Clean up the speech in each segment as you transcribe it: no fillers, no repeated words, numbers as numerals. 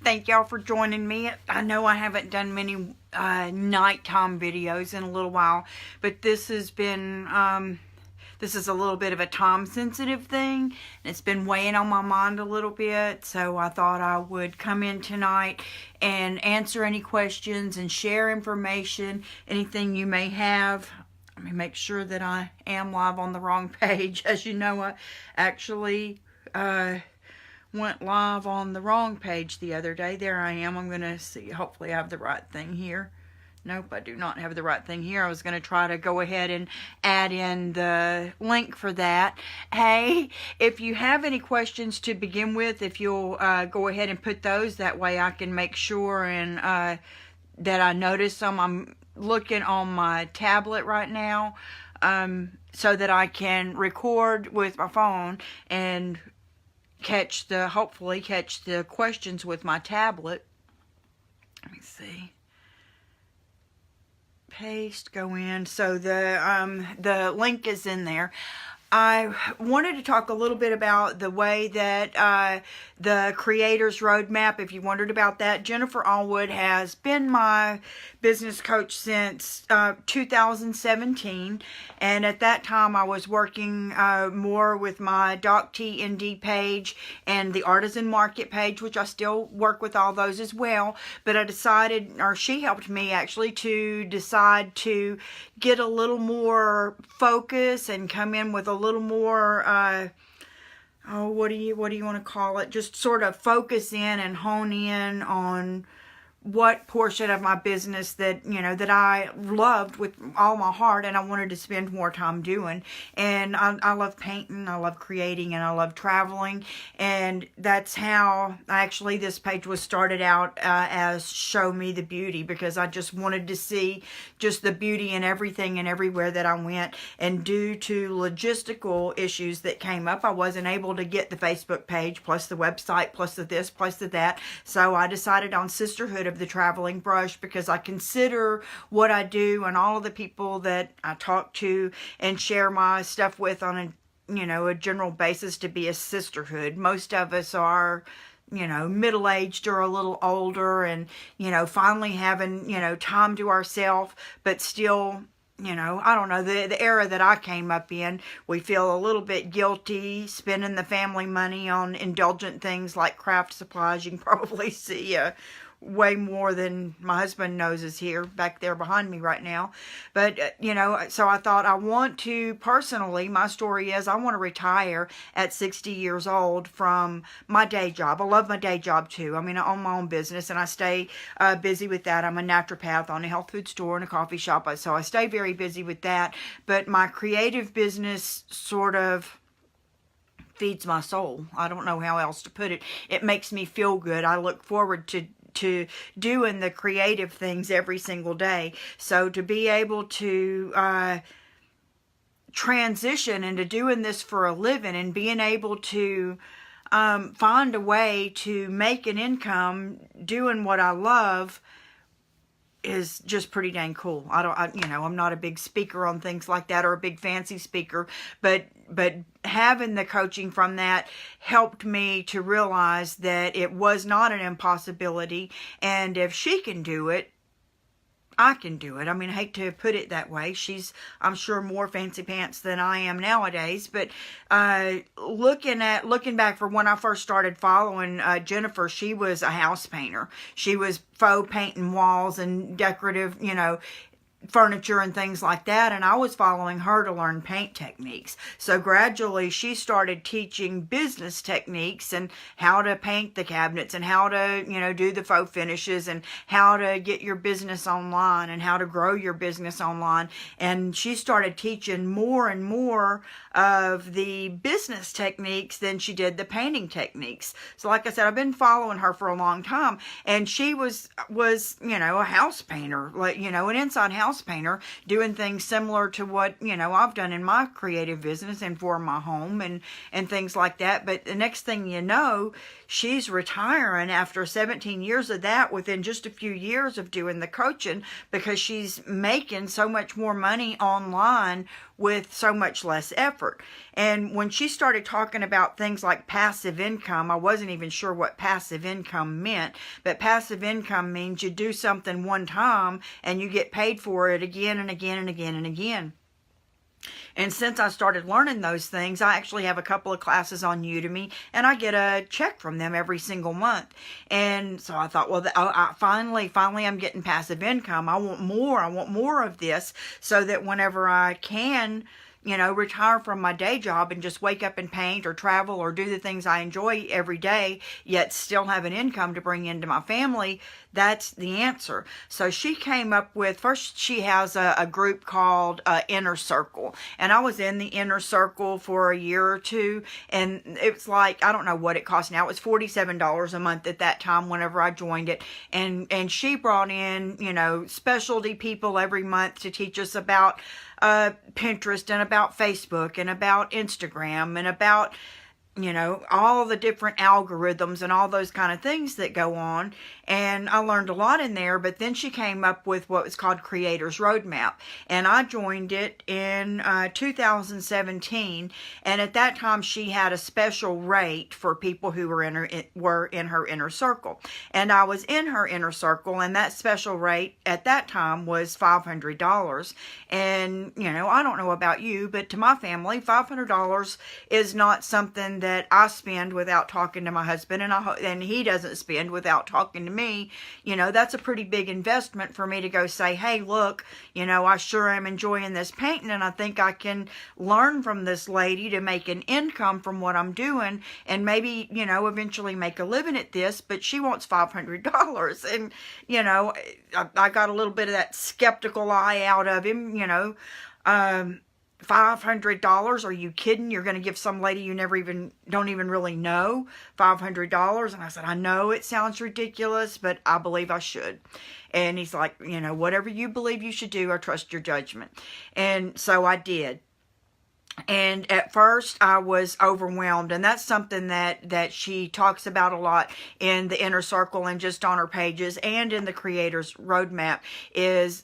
thank y'all for joining me. I know I haven't done many nighttime videos in a little while, but this has been, this is a little bit of a time-sensitive thing, and it's been weighing on my mind a little bit, so I thought I would come in tonight and answer any questions and share information, anything you may have. Let me make sure that I am live on the wrong page. As you know, I actually went live on the wrong page the other day. There I am. I'm going to see. Hopefully I have the right thing here. Nope, I do not have the right thing here. I was going to try to go ahead and add in the link for that. Hey, if you have any questions to begin with, if you'll go ahead and put those, that way I can make sure and that I notice them. I'm looking on my tablet right now so that I can record with my phone and hopefully catch the questions with my tablet. Let me see. Paste, go in. So the link is in there. I wanted to talk a little bit about the way that the Creator's Roadmap, if you wondered about that, Jennifer Allwood has been my business coach since 2017, and at that time I was working more with my Doc T ND page and the Artisan Market page, which I still work with all those as well, but I decided, or she helped me actually, to decide to get a little more focus and come in with a little more what do you want to call it, just sort of focus in and hone in on what portion of my business that, you know, that I loved with all my heart and I wanted to spend more time doing. And I love painting, I love creating, and I love traveling. And that's how actually this page was started out as Show Me the Beauty, because I just wanted to see just the beauty in everything and everywhere that I went. And due to logistical issues that came up, I wasn't able to get the Facebook page, plus the website, plus the this, plus the that. So I decided on Sisterhood of the Traveling Brush, because I consider what I do and all of the people that I talk to and share my stuff with on a general basis to be a sisterhood. Most of us are, middle-aged or a little older, and, finally having, time to ourselves, but still, I don't know, the era that I came up in, we feel a little bit guilty spending the family money on indulgent things like craft supplies. You can probably see way more than my husband knows is here back there behind me right now. But, so I thought I want to personally, my story is I want to retire at 60 years old from my day job. I love my day job too. I mean, I own my own business and I stay busy with that. I'm a naturopath on a health food store and a coffee shop, so I stay very busy with that. But my creative business sort of feeds my soul. I don't know how else to put it. It makes me feel good. I look forward to doing the creative things every single day. So to be able to transition into doing this for a living and being able to find a way to make an income doing what I love is just pretty dang cool. I'm not a big speaker on things like that, or a big fancy speaker, but having the coaching from that helped me to realize that it was not an impossibility, and if she can do it, I can do it. I mean, I hate to put it that way. She's, I'm sure, more fancy pants than I am nowadays. But looking back for when I first started following Jennifer, she was a house painter. She was faux painting walls and decorative, furniture and things like that, and I was following her to learn paint techniques. So gradually she started teaching business techniques and how to paint the cabinets and how to do the faux finishes and how to get your business online and how to grow your business online. And she started teaching more and more of the business techniques than she did the painting techniques. So like I said, I've been following her for a long time, and she was a house painter, like an inside house house painter doing things similar to what, I've done in my creative business and for my home and things like that. But the next thing you know, she's retiring after 17 years of that within just a few years of doing the coaching, because she's making so much more money online with so much less effort. And when she started talking about things like passive income, I wasn't even sure what passive income meant, but passive income means you do something one time and you get paid for it again and again and again and again. And since I started learning those things, I actually have a couple of classes on Udemy, and I get a check from them every single month. And so I thought, well, finally, I'm getting passive income. I want more of this, so that whenever I can, retire from my day job and just wake up and paint or travel or do the things I enjoy every day, yet still have an income to bring into my family, that's the answer. So she came up with, first she has a group called Inner Circle. And I was in the Inner Circle for a year or two. And it's like, I don't know what it costs now. It was $47 a month at that time whenever I joined it. And she brought in, specialty people every month to teach us about Pinterest and about Facebook and about Instagram and about, all the different algorithms and all those kind of things that go on. And I learned a lot in there. But then she came up with what was called Creators Roadmap. And I joined it in 2017. And at that time, she had a special rate for people who were in her inner circle. And I was in her inner circle. And that special rate at that time was $500. And, I don't know about you, but to my family, $500 is not something that I spend without talking to my husband, and he doesn't spend without talking to me. That's a pretty big investment for me to go say, hey, look, I sure am enjoying this painting, and I think I can learn from this lady to make an income from what I'm doing, and maybe, eventually make a living at this, but she wants $500. And, I got a little bit of that skeptical eye out of him, $500? Are you kidding? You're going to give some lady you don't even really know $500? And I said, I know it sounds ridiculous, but I believe I should. And he's like, whatever you believe you should do, I trust your judgment. And so I did. And at first I was overwhelmed, and that's something that she talks about a lot in the Inner Circle and just on her pages and in the Creators Roadmap is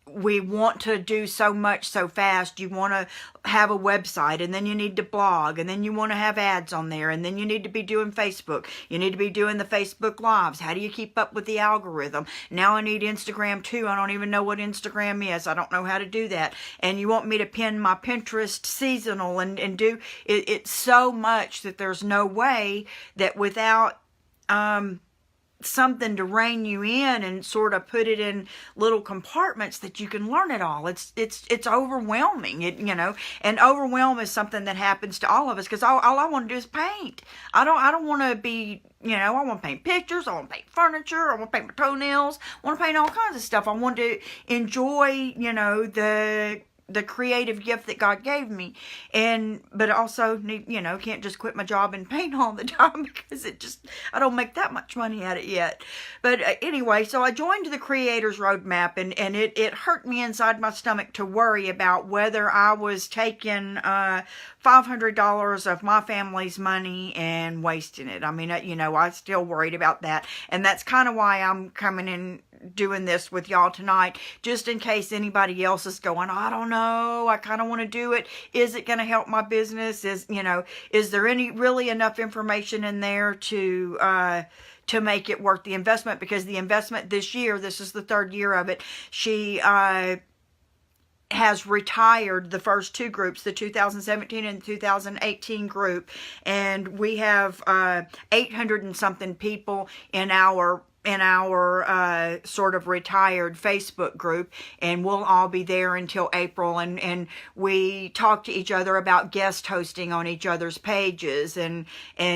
we want to do so much so fast. You want to have a website, and then you need to blog, and then you want to have ads on there, and then you need to be doing Facebook. You need to be doing the Facebook Lives. How do you keep up with the algorithm? Now I need Instagram too. I don't even know what Instagram is. I don't know how to do that. And you want me to pin my Pinterest seasonal and do it. It's so much that there's no way that without something to rein you in and sort of put it in little compartments that you can learn it all. It's overwhelming, and overwhelm is something that happens to all of us, because all I want to do is paint. I don't want to be, I want to paint pictures. I want to paint furniture. I want to paint my toenails. I want to paint all kinds of stuff. I want to enjoy, the creative gift that God gave me, but also can't just quit my job and paint all the time, because I don't make that much money at it yet. But anyway, so I joined the Creators Roadmap, and it hurt me inside my stomach to worry about whether I was taking $500 of my family's money and wasting it. I mean, I still worried about that, and that's kind of why I'm coming in doing this with y'all tonight, just in case anybody else is going, I don't know, I kind of want to do it. Is it going to help my business? Is there really enough information in there to make it worth the investment? Because the investment this year, this is the third year of it, she has retired the first two groups, the 2017 and 2018 group, and we have 800 and something people in our sort of retired Facebook group, and we'll all be there until April, and we talk to each other about guest hosting on each other's pages and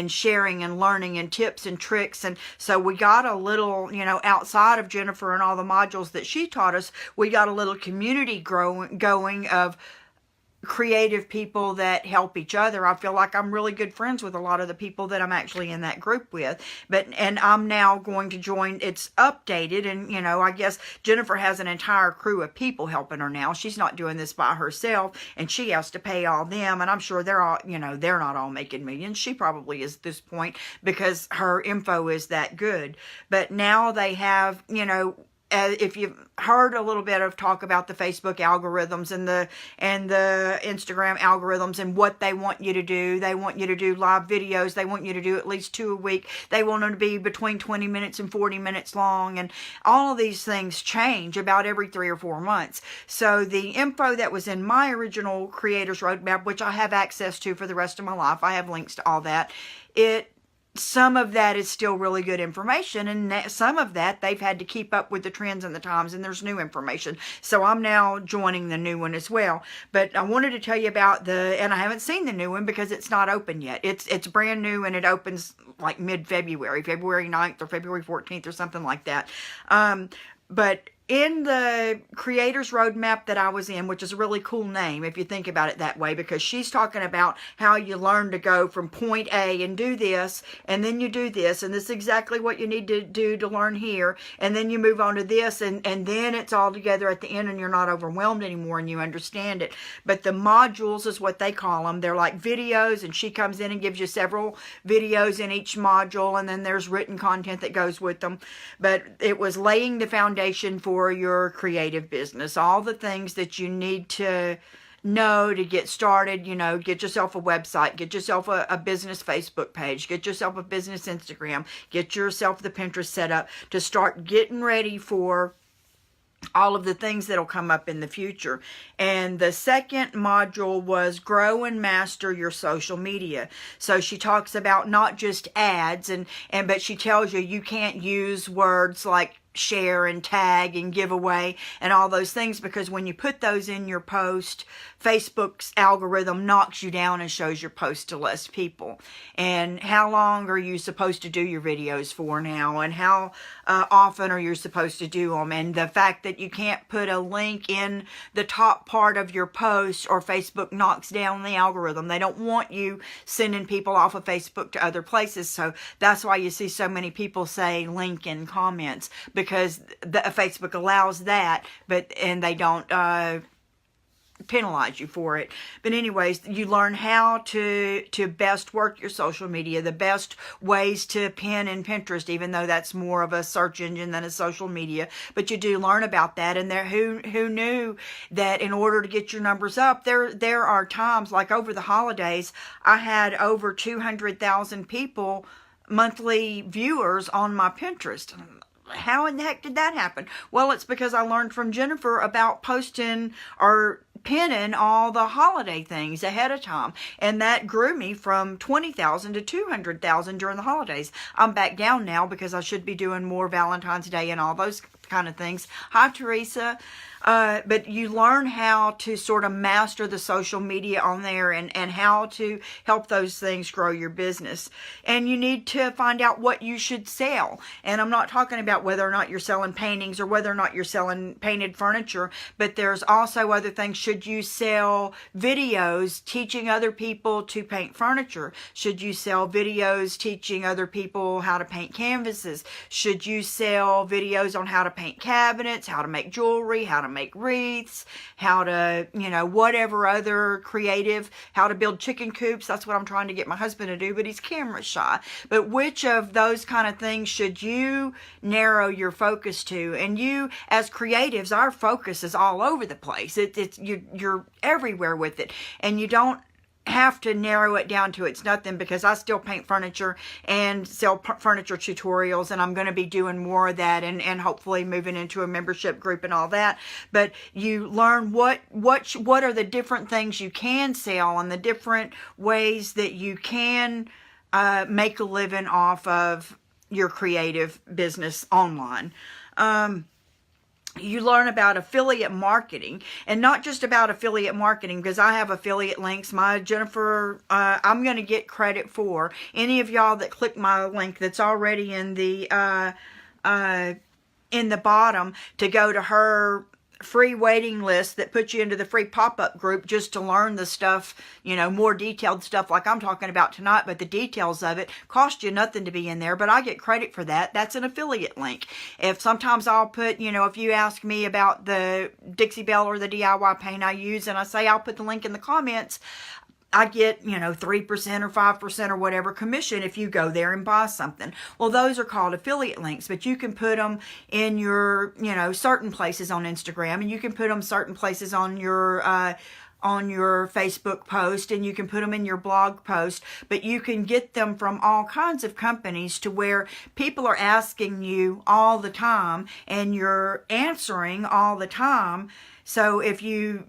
sharing and learning and tips and tricks. And so we got a little, outside of Jennifer and all the modules that she taught us, we got a little community going of creative people that help each other. I feel like I'm really good friends with a lot of the people that I'm actually in that group with. And I'm now going to join, it's updated, and you know, I guess Jennifer has an entire crew of people helping her now. She's not doing this by herself, and she has to pay all them, and I'm sure they're all, you know, they're not all making millions. She probably is at this point because her info is that good. But now they have, you know, if you've heard a little bit of talk about the Facebook algorithms and the Instagram algorithms and what they want you to do, they want you to do live videos. They want you to do at least 2 a week. They want them to be between 20 minutes and 40 minutes long. And all of these things change about every 3 or 4 months. So the info that was in my original Creators Roadmap, which I have access to for the rest of my life, I have links to all that. Some of that is still really good information, and some of that they've had to keep up with the trends and the times, and there's new information. So I'm now joining the new one as well. But I wanted to tell you about and I haven't seen the new one because it's not open yet. It's brand new, and it opens like mid-February, February 9th or February 14th or something like that. But in the Creators Roadmap that I was in, which is a really cool name if you think about it that way, because she's talking about how you learn to go from point A and do this, and then you do this, and this is exactly what you need to do to learn here, and then you move on to this, and then it's all together at the end, and you're not overwhelmed anymore, and you understand it. But the modules is what they call them. They're like videos, and she comes in and gives you several videos in each module, and then there's written content that goes with them. But it was laying the foundation for your creative business, all the things that you need to know to get started. You know, get yourself a website, get yourself a business Facebook page, get yourself a business Instagram, get yourself the Pinterest set up to start getting ready for all of the things that'll come up in the future. And the second module was grow and master your social media. So she talks about not just ads, but she tells you can't use words like share and tag and giveaway and all those things, because when you put those in your post, Facebook's algorithm knocks you down and shows your post to less people. And how long are you supposed to do your videos for now, and how often are you supposed to do them? And the fact that you can't put a link in the top part of your post, or Facebook knocks down the algorithm. They don't want you sending people off of Facebook to other places. So that's why you see so many people say link in comments, because Facebook allows that, and they don't penalize you for it. But anyways, you learn how to best work your social media, the best ways to pin in Pinterest, even though that's more of a search engine than a social media. But you do learn about that. And who knew that in order to get your numbers up, there are times like over the holidays, I had over 200,000 people, monthly viewers on my Pinterest. How in the heck did that happen? Well, it's because I learned from Jennifer about posting or pinning all the holiday things ahead of time, and that grew me from 20,000 to 200,000 during the holidays. I'm back down now because I should be doing more Valentine's Day and all those kind of things. Hi, Teresa. But you learn how to sort of master the social media on there, and how to help those things grow your business. And you need to find out what you should sell. And I'm not talking about whether or not you're selling paintings or whether or not you're selling painted furniture, but there's also other things. Should you sell videos teaching other people to paint furniture? Should you sell videos teaching other people how to paint canvases? Should you sell videos on how to paint cabinets, how to make jewelry, how to make wreaths, how to, whatever other creative, how to build chicken coops? That's what I'm trying to get my husband to do, but he's camera shy. But which of those kind of things should you narrow your focus to? And you, as creatives, our focus is all over the place. You're everywhere with it, and you don't have to narrow it down to it's nothing, because I still paint furniture and sell furniture tutorials, and I'm going to be doing more of that, and hopefully moving into a membership group and all that. But you learn what are the different things you can sell, and the different ways that you can make a living off of your creative business online. You learn about affiliate marketing, and not just about affiliate marketing, because I have affiliate links. My Jennifer, I'm going to get credit for any of y'all that click my link that's already in the bottom to go to her free waiting list that puts you into the free pop-up group just to learn the stuff, more detailed stuff like I'm talking about tonight, but the details of it cost you nothing to be in there, but I get credit for that. That's an affiliate link. If sometimes I'll put, if you ask me about the Dixie Belle or the DIY paint I use, and I say I'll put the link in the comments, I get, 3% or 5% or whatever commission if you go there and buy something. Well, those are called affiliate links, but you can put them in your, certain places on Instagram, and you can put them certain places on your Facebook post, and you can put them in your blog post, but you can get them from all kinds of companies to where people are asking you all the time and you're answering all the time. So if you,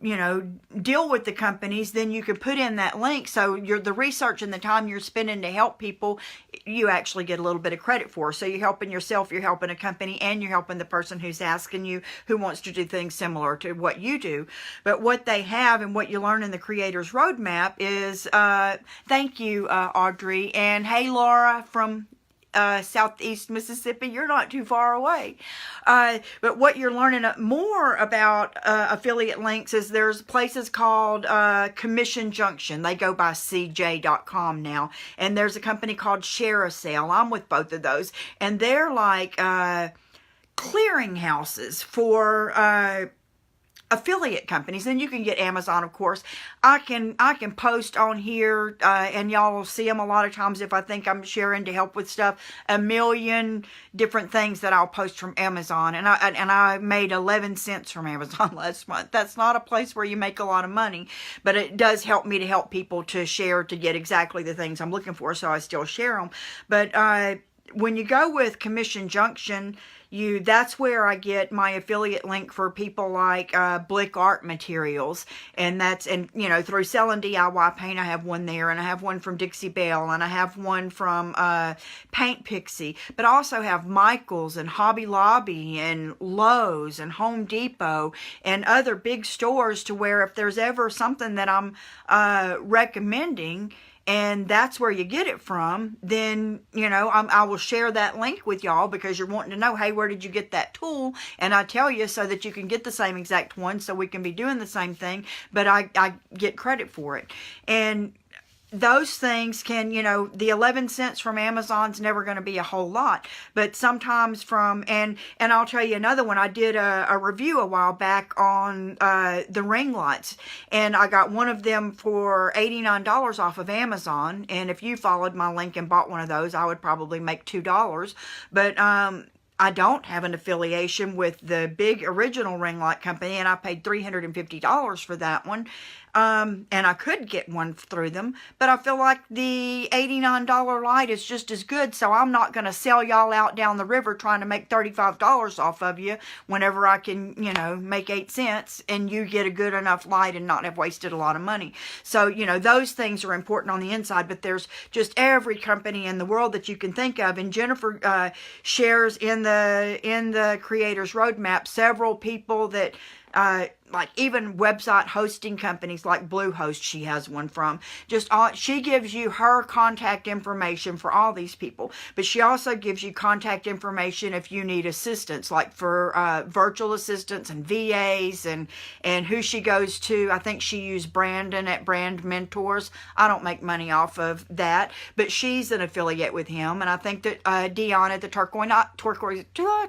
deal with the companies, then you can put in that link. So the research and the time you're spending to help people, you actually get a little bit of credit for. So you're helping yourself, you're helping a company, and you're helping the person who's asking you, who wants to do things similar to what you do. But what they have and what you learn in the Creator's Roadmap is, thank you, Audrey. And hey, Laura from Southeast Mississippi, you're not too far away. But what you're learning more about affiliate links is there's places called Commission Junction. They go by CJ.com now. And there's a company called Share a Sale. I'm with both of those. And they're like clearinghouses for affiliate companies. And you can get Amazon, of course. I can post on here, and y'all will see them a lot of times if I think I'm sharing to help with stuff. A million different things that I'll post from Amazon, and I made 11 cents from Amazon last month. That's not a place where you make a lot of money, but it does help me to help people to share to get exactly the things I'm looking for. So I still share them. But when you go with Commission Junction, that's where I get my affiliate link for people like Blick Art Materials, and through Selling DIY Paint, I have one there, and I have one from Dixie Belle, and I have one from Paint Pixie, but I also have Michael's and Hobby Lobby and Lowe's and Home Depot and other big stores, to where if there's ever something that I'm recommending, and that's where you get it from, then, I will share that link with y'all, because you're wanting to know, hey, where did you get that tool? And I tell you so that you can get the same exact one, so we can be doing the same thing, but I get credit for it. And those things can, the 11 cents from Amazon's never going to be a whole lot, but sometimes and I'll tell you another one. I did a review a while back on the ring lights, and I got one of them for $89 off of Amazon, and if you followed my link and bought one of those, I would probably make $2, but I don't have an affiliation with the big original ring light company, and I paid $350 for that one. And I could get one through them, but I feel like the $89 light is just as good, so I'm not going to sell y'all out down the river trying to make $35 off of you whenever I can, make 8 cents and you get a good enough light and not have wasted a lot of money. So, those things are important on the inside, but there's just every company in the world that you can think of, and Jennifer shares in the Creator's Roadmap several people that like even website hosting companies like Bluehost, she has one from. She gives you her contact information for all these people, but she also gives you contact information if you need assistance, like for virtual assistants and VAs, and who she goes to. I think she used Brandon at Brand Mentors. I don't make money off of that, but she's an affiliate with him, and I think that Dion at the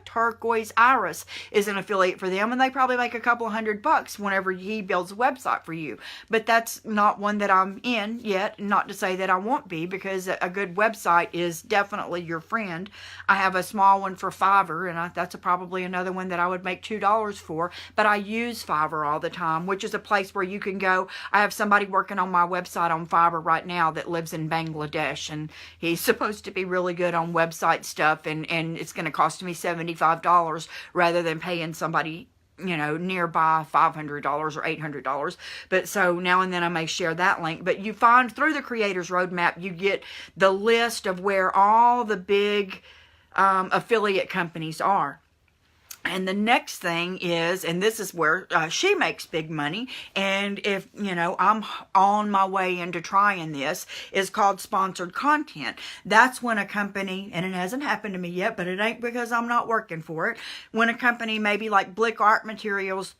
Turquoise Iris is an affiliate for them, and they probably make a couple of $100 whenever he builds a website for you. But that's not one that I'm in yet, not to say that I won't be, because a good website is definitely your friend. I have a small one for Fiverr, and that's probably another one that I would make $2 for, but I use Fiverr all the time, which is a place where you can go. I have somebody working on my website on Fiverr right now that lives in Bangladesh, and he's supposed to be really good on website stuff, and it's going to cost me $75 rather than paying somebody nearby $500 or $800. But so now and then I may share that link. But you find through the Creator's Roadmap, you get the list of where all the big affiliate companies are. And the next thing is, and this is where she makes big money, and if, I'm on my way into trying this, is called sponsored content. That's when a company, and it hasn't happened to me yet, but it ain't because I'm not working for it, when a company maybe like Blick Art Materials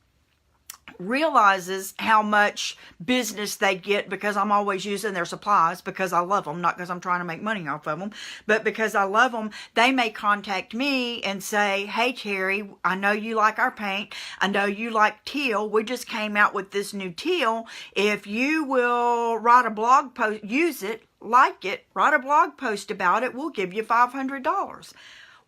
realizes how much business they get because I'm always using their supplies because I love them, not because I'm trying to make money off of them, but because I love them. They may contact me and say, hey Terry, I know you like our paint. I know you like teal. We just came out with this new teal. If you will write a blog post, use it, like it, write a blog post about it, we'll give you $500.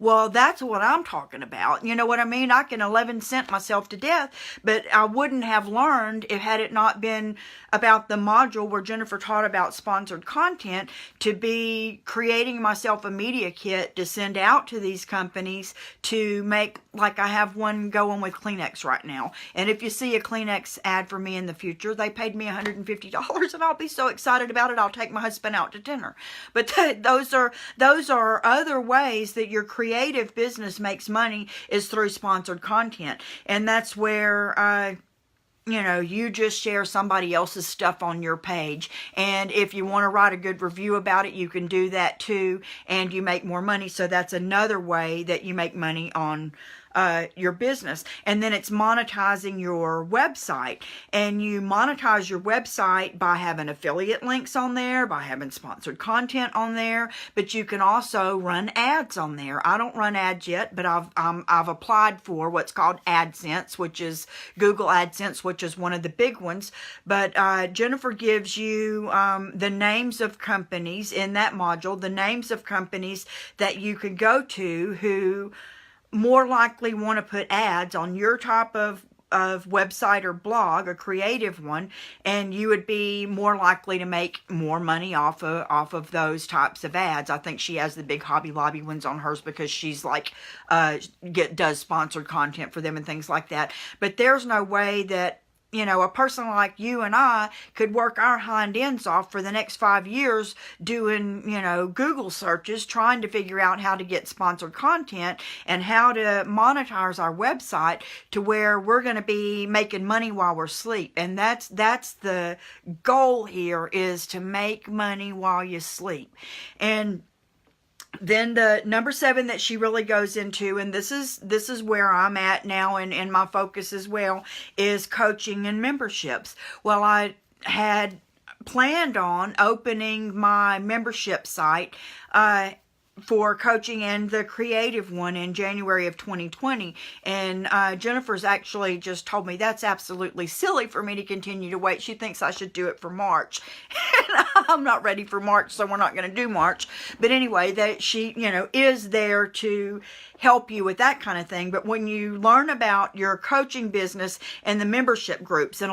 Well, that's what I'm talking about. You know what I mean? I can 11 cent myself to death, but I wouldn't have learned if had it not been about the module where Jennifer taught about sponsored content, to be creating myself a media kit to send out to these companies to make, like I have one going with Kleenex right now. And if you see a Kleenex ad for me in the future, they paid me $150 and I'll be so excited about it. I'll take my husband out to dinner. But those are other ways that your creative business makes money, is through sponsored content. And that's where you just share somebody else's stuff on your page. And if you want to write a good review about it, you can do that too. And you make more money. So that's another way that you make money on your business. And then it's monetizing your website. And you monetize your website by having affiliate links on there, by having sponsored content on there, but you can also run ads on there. I don't run ads yet, but I've applied for what's called AdSense, which is Google AdSense, which is one of the big ones. But Jennifer gives you the names of companies in that module, the names of companies that you can go to who more likely want to put ads on your type of website or blog, a creative one, and you would be more likely to make more money off of those types of ads. I think she has the big Hobby Lobby ones on hers because she's like does sponsored content for them and things like that. But there's no way that a person like you and I could work our hind ends off for the next 5 years doing, Google searches, trying to figure out how to get sponsored content and how to monetize our website to where we're going to be making money while we're asleep. And that's the goal here, is to make money while you sleep. And then the number 7 that she really goes into, and this is where I'm at now and my focus as well, is coaching and memberships. Well, I had planned on opening my membership site for coaching and the creative one in January of 2020. And Jennifer's actually just told me that's absolutely silly for me to continue to wait. She thinks I should do it for March. And I'm not ready for March, so we're not going to do March. But anyway, that she, is there to help you with that kind of thing. But when you learn about your coaching business and the membership groups, and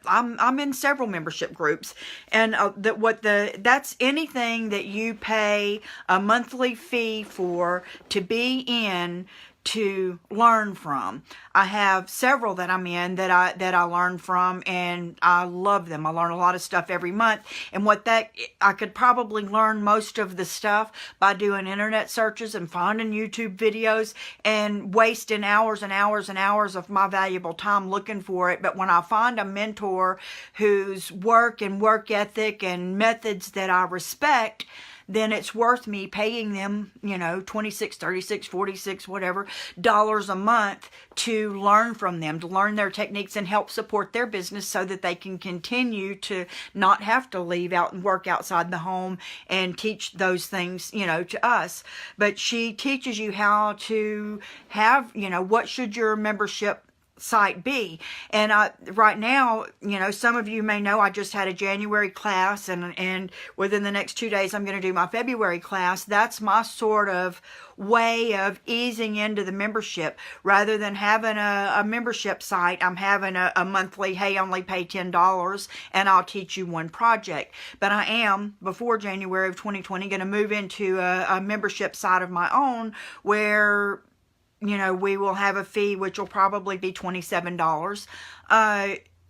I'm in several membership groups, and that's anything that you pay a monthly fee for to be in, to learn from. I have several that I'm in that I learn from, and I love them. I learn a lot of stuff every month, and I could probably learn most of the stuff by doing internet searches and finding YouTube videos and wasting hours and hours and hours of my valuable time looking for it. But when I find a mentor whose work and work ethic and methods that I respect, then it's worth me paying them, $26, $36, $46, whatever, dollars a month to learn from them, to learn their techniques and help support their business so that they can continue to not have to leave out and work outside the home and teach those things, to us. But she teaches you how to have, what should your membership site be. And right now, some of you may know I just had a January class, and within the next 2 days I'm going to do my February class. That's my sort of way of easing into the membership. Rather than having a membership site, I'm having a monthly, hey, only pay $10 and I'll teach you one project. But I am, before January of 2020, going to move into a membership site of my own where we will have a fee, which will probably be $27,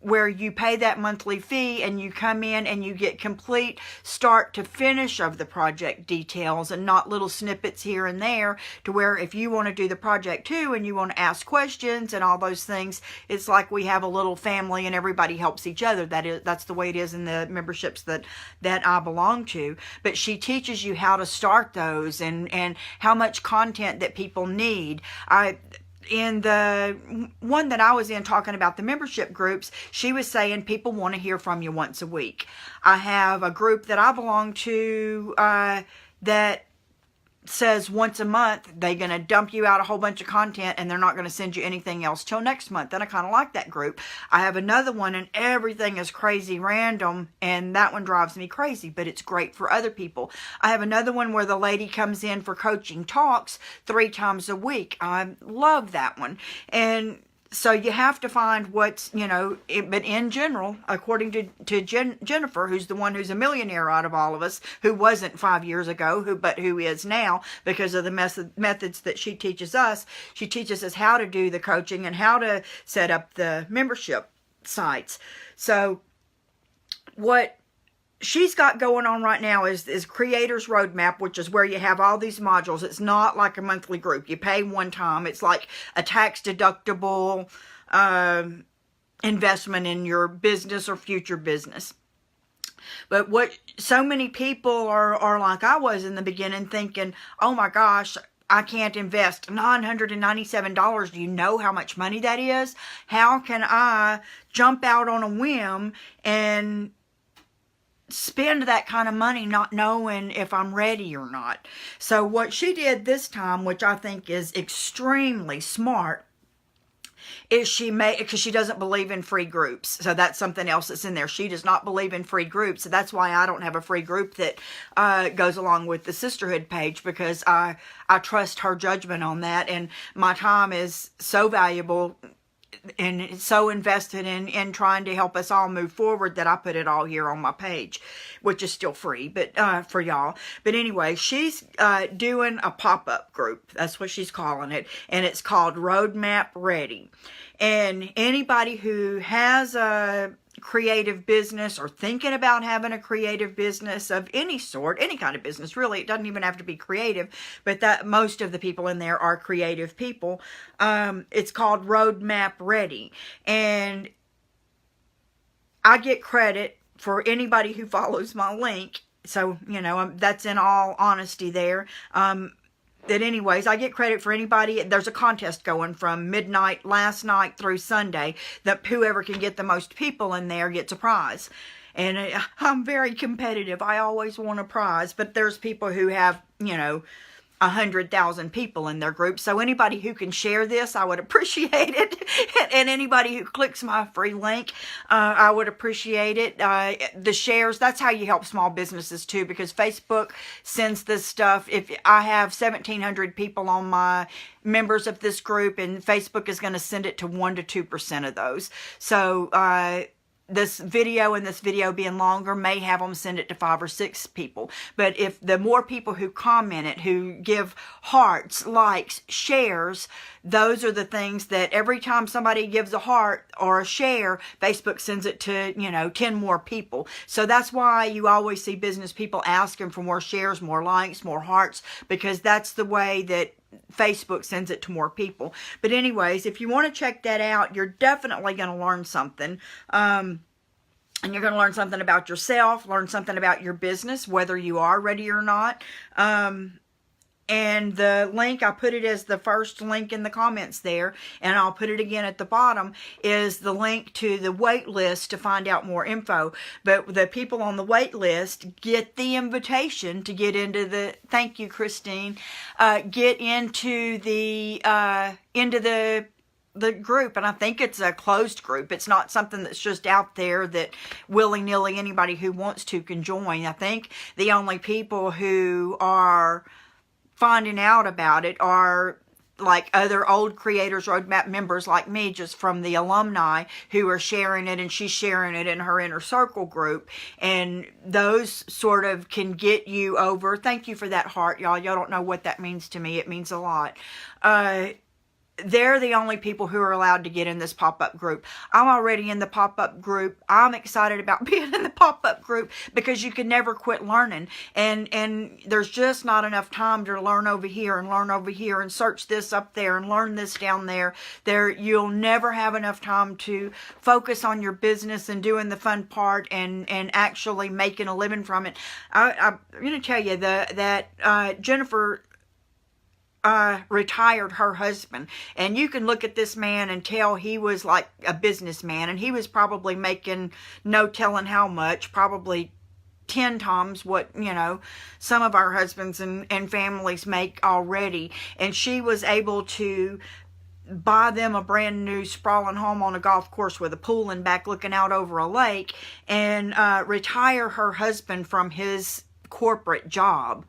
where you pay that monthly fee and you come in and you get complete start to finish of the project details and not little snippets here and there, to where if you want to do the project too and you want to ask questions and all those things, it's like we have a little family and everybody helps each other. That's the way it is in the memberships that I belong to. But she teaches you how to start those and how much content that people need. in the one that I was in talking about the membership groups, she was saying people want to hear from you once a week. I have a group that I belong to that says once a month they're going to dump you out a whole bunch of content and they're not going to send you anything else till next month. And I kind of like that group. I have another one and everything is crazy random, and that one drives me crazy, but it's great for other people. I have another one where the lady comes in for coaching talks 3 times a week. I love that one. And so you have to find what's, but in general, according to Jennifer, who's the one who's a millionaire out of all of us, who wasn't 5 years ago, but who is now because of the methods that she teaches us. She teaches us how to do the coaching and how to set up the membership sites. So what she's got going on right now is Creators Roadmap, which is where you have all these modules. It's not like a monthly group. You pay one time. It's like a tax-deductible investment in your business or future business. But what so many people are like I was in the beginning, thinking, oh my gosh, I can't invest $997. Do you know how much money that is? How can I jump out on a whim and spend that kind of money not knowing if I'm ready or not? So what she did this time, which I think is extremely smart, is because she doesn't believe in free groups. So that's something else that's in there. She does not believe in free groups. So that's why I don't have a free group that goes along with the Sisterhood page, because I trust her judgment on that. And my time is so valuable and so invested in trying to help us all move forward that I put it all here on my page, which is still free, but for y'all. But anyway, she's doing a pop-up group. That's what she's calling it, and it's called Roadmap Ready. And anybody who has a creative business or thinking about having a creative business of any sort, any kind of business, really, it doesn't even have to be creative, but that most of the people in there are creative people. It's called Roadmap Ready, and I get credit for anybody who follows my link. So, that's in all honesty there. That anyways, I get credit for anybody. There's a contest going from midnight last night through Sunday that whoever can get the most people in there gets a prize. And I'm very competitive. I always want a prize, but there's people who have, 100,000 people in their group. So anybody who can share this, I would appreciate it. And anybody who clicks my free link, I would appreciate it. The shares, that's how you help small businesses too, because Facebook sends this stuff. If I have 1,700 people on my members of this group, and Facebook is going to send it to 1 to 2% of those. So, this video and this video being longer may have them send it to 5 or 6 people. But if the more people who comment it, who give hearts, likes, shares, those are the things that every time somebody gives a heart or a share, Facebook sends it to, 10 more people. So that's why you always see business people asking for more shares, more likes, more hearts, because that's the way that Facebook sends it to more people. But anyways, if you want to check that out, you're definitely going to learn something. And you're going to learn something about yourself, learn something about your business, whether you are ready or not. And the link, I put it as the first link in the comments there, and I'll put it again at the bottom, is the link to the wait list to find out more info. But the people on the wait list get the invitation to get into the, thank you, Christine, get into the group. And I think it's a closed group. It's not something that's just out there that willy-nilly anybody who wants to can join. I think the only people who are finding out about it are like other old Creators Roadmap members like me, just from the alumni who are sharing it, and she's sharing it in her inner circle group. And those sort of can get you over. Thank you for that heart, y'all. Y'all don't know what that means to me. It means a lot. They're the only people who are allowed to get in this pop-up group. I'm already in the pop-up group. I'm excited about being in the pop-up group because you can never quit learning. And there's just not enough time to learn over here and learn over here and search this up there and learn this down there. You'll never have enough time to focus on your business and doing the fun part and actually making a living from it. I'm going to tell you that Jennifer retired her husband. And you can look at this man and tell he was like a businessman, and he was probably making no telling how much, probably 10 times what, some of our husbands and families make already. And she was able to buy them a brand new sprawling home on a golf course with a pool in back looking out over a lake, and retire her husband from his corporate job.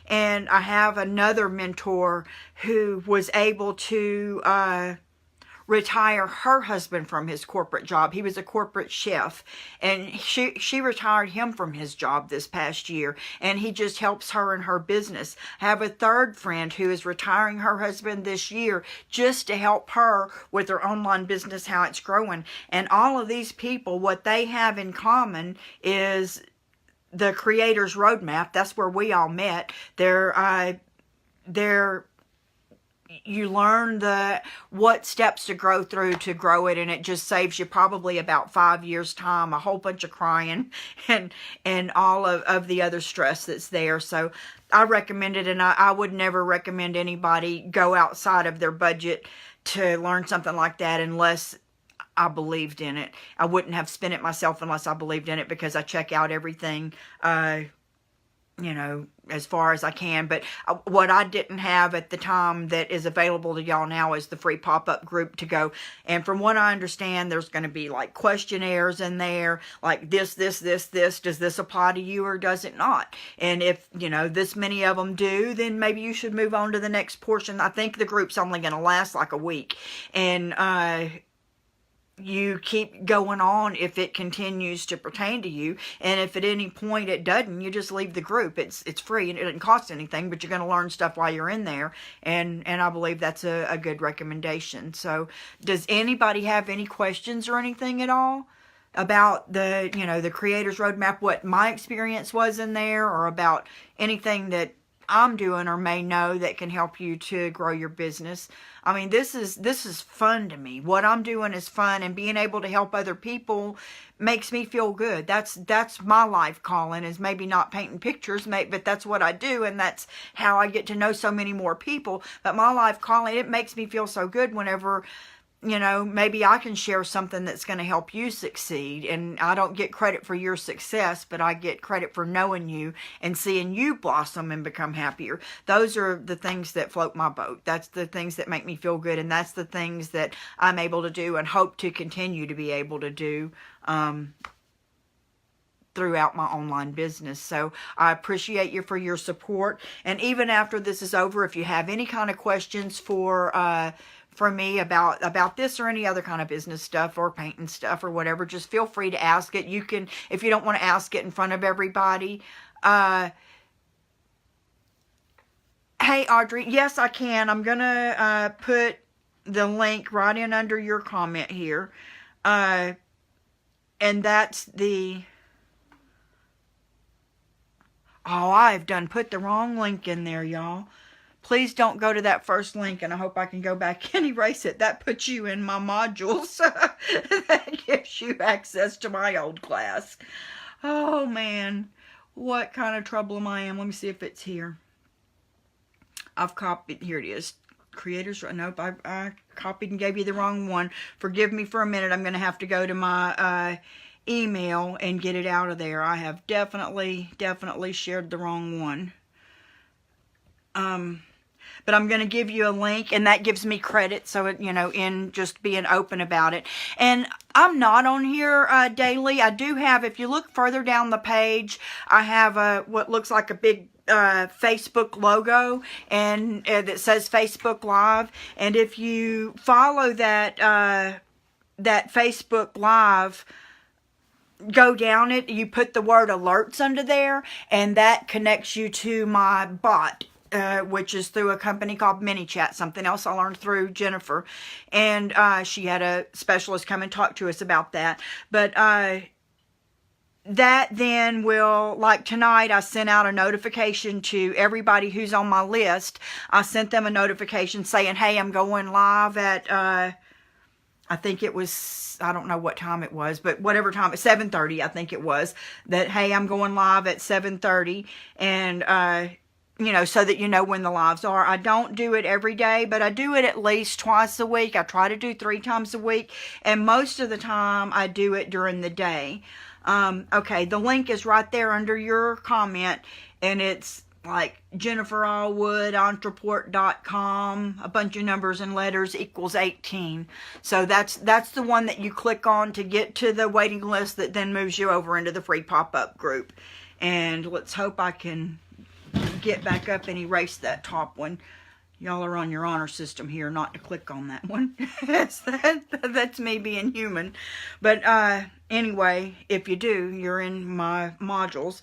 And I have another mentor who was able to retire her husband from his corporate job. He was a corporate chef, and she retired him from his job this past year, and he just helps her in her business. I have a third friend who is retiring her husband this year just to help her with her online business, how it's growing. And all of these people, what they have in common is the Creator's Roadmap. That's where we all met. You learn what steps to grow through to grow it, and it just saves you probably about 5 years time, a whole bunch of crying, and all of the other stress that's there. So I recommend it, and I would never recommend anybody go outside of their budget to learn something like that unless I believed in it. I wouldn't have spent it myself unless I believed in it, because I check out everything as far as I can. But what I didn't have at the time that is available to y'all now is the free pop-up group to go. And from what I understand, there's going to be like questionnaires in there, like this. Does this apply to you or does it not? And if, this many of them do, then maybe you should move on to the next portion. I think the group's only going to last like a week. And, you keep going on if it continues to pertain to you, and if at any point it doesn't, you just leave the group. It's free and it doesn't cost anything, but you're going to learn stuff while you're in there, and I believe that's a good recommendation. So does anybody have any questions or anything at all about the Creator's Roadmap, what my experience was in there, or about anything that I'm doing or may know that can help you to grow your business? I mean, this is fun to me. What I'm doing is fun, and being able to help other people makes me feel good. That's my life calling, is maybe not painting pictures, but that's what I do, and that's how I get to know so many more people. But my life calling, it makes me feel so good whenever maybe I can share something that's going to help you succeed. And I don't get credit for your success, but I get credit for knowing you and seeing you blossom and become happier. Those are the things that float my boat. That's the things that make me feel good. And that's the things that I'm able to do and hope to continue to be able to do throughout my online business. So I appreciate you for your support. And even after this is over, if you have any kind of questions for me about this or any other kind of business stuff or painting stuff or whatever, just feel free to ask it. You can, if you don't want to ask it in front of everybody. Hey, Audrey, yes, I can. I'm going to put the link right in under your comment here. And that's the... Oh, I've done put the wrong link in there, y'all. Please don't go to that first link, and I hope I can go back and erase it. That puts you in my modules. That gives you access to my old class. Oh, man. What kind of trouble am I in? Let me see if it's here. I've copied. Here it is. Creators. Nope, I copied and gave you the wrong one. Forgive me for a minute. I'm going to have to go to my email and get it out of there. I have definitely shared the wrong one. But I'm going to give you a link, and that gives me credit. So, in just being open about it. And I'm not on here daily. I do have, if you look further down the page, I have what looks like a big Facebook logo, and that says Facebook Live. And if you follow that Facebook Live, go down it, you put the word alerts under there, and that connects you to my bot. Which is through a company called ManyChat, something else I learned through Jennifer. And she had a specialist come and talk to us about that. But that then will, like tonight, I sent out a notification to everybody who's on my list. I sent them a notification saying, hey, I'm going live at, I think it was, I don't know what time it was, but whatever time, 7:30, I think it was, that, hey, I'm going live at 7:30. And so that you know when the lives are. I don't do it every day, but I do it at least twice a week. I try to do 3 times a week, and most of the time I do it during the day. Okay, the link is right there under your comment, and it's like Jennifer Allwood, entreport.com, a bunch of numbers and letters equals 18. So that's the one that you click on to get to the waiting list that then moves you over into the free pop-up group. And let's hope I can get back up and erase that top one. Y'all are on your honor system here not to click on that one. That's me being human. But anyway, if you do, you're in my modules.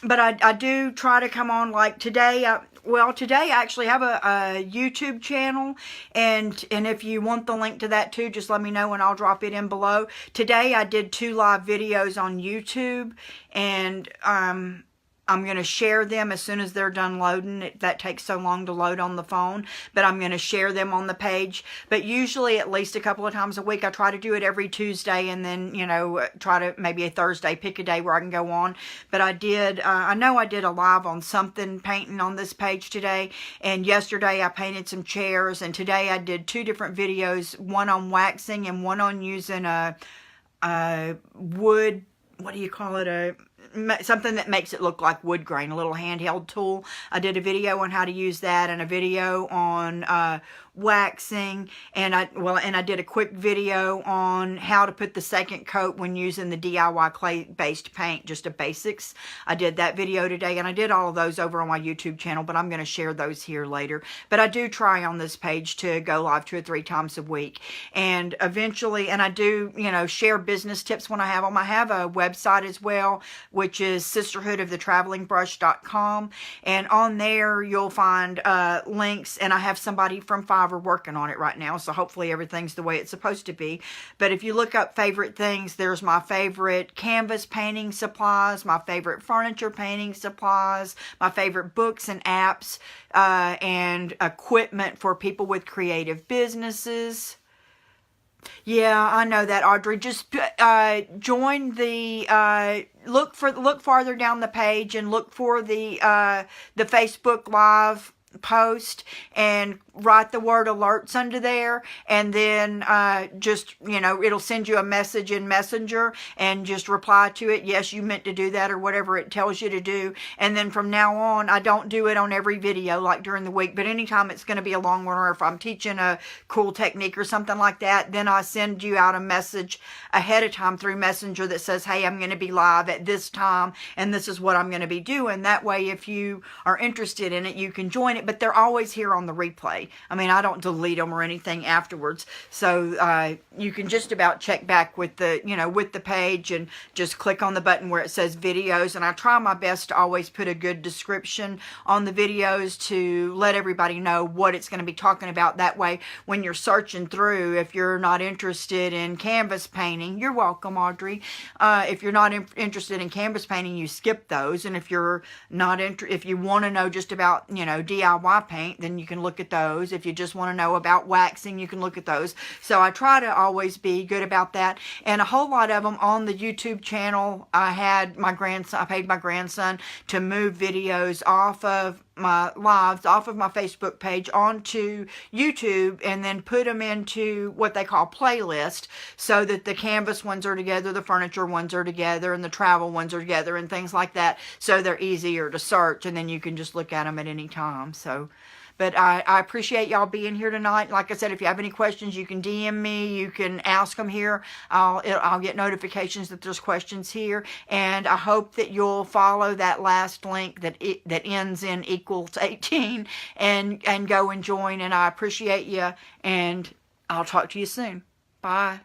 But I do try to come on, like today. Today I actually have a YouTube channel, and if you want the link to that too, just let me know and I'll drop it in below. Today I did 2 live videos on YouTube, and I'm going to share them as soon as they're done loading. That takes so long to load on the phone, but I'm going to share them on the page. But usually at least a couple of times a week. I try to do it every Tuesday, and then, try to maybe a Thursday, pick a day where I can go on. But I know I did a live on something painting on this page today, and yesterday I painted some chairs, and today I did 2 different videos, one on waxing and one on using a wood, what do you call it, something that makes it look like wood grain, a little handheld tool. I did a video on how to use that, and a video on waxing, and I did a quick video on how to put the second coat when using the DIY clay-based paint, just a basics. I did that video today, and I did all of those over on my YouTube channel, but I'm going to share those here later. But I do try on this page to go live 2 or 3 times a week, and eventually, and I do, share business tips when I have them. I have a website as well, which is sisterhoodofthetravelingbrush.com, and on there you'll find links, and I have somebody from Fiverr working on it right now, so hopefully everything's the way it's supposed to be. But if you look up favorite things, there's my favorite canvas painting supplies, my favorite furniture painting supplies, my favorite books and apps, and equipment for people with creative businesses. Yeah, I know that, Audrey. Just join the look farther down the page and look for the Facebook Live post and write the word alerts under there, and then just it'll send you a message in Messenger, and just reply to it, yes, you meant to do that, or whatever it tells you to do. And then from now on, I don't do it on every video like during the week, but anytime it's going to be a long one, or if I'm teaching a cool technique or something like that, then I send you out a message ahead of time through Messenger that says, hey, I'm going to be live at this time, and this is what I'm going to be doing. That way, if you are interested in it, you can join it, but they're always here on the replay. I mean, I don't delete them or anything afterwards, so you can just about check back with the with the page, and just click on the button where it says videos. And I try my best to always put a good description on the videos to let everybody know what it's going to be talking about. That way, when you're searching through, if you're not interested in canvas painting, you're welcome, Audrey. If you're not interested in canvas painting, you skip those. And if you're not if you want to know just about DIY paint, then you can look at those. If you just want to know about waxing, you can look at those. So I try to always be good about that. And a whole lot of them on the YouTube channel, I paid my grandson to move videos off of my lives, off of my Facebook page onto YouTube, and then put them into what they call playlist, so that the canvas ones are together, the furniture ones are together, and the travel ones are together, and things like that, so they're easier to search, and then you can just look at them at any time. So, but I appreciate y'all being here tonight. Like I said, if you have any questions, you can DM me. You can ask them here. I'll get notifications that there's questions here. And I hope that you'll follow that last link that ends in equals 18 and go and join. And I appreciate you. And I'll talk to you soon. Bye.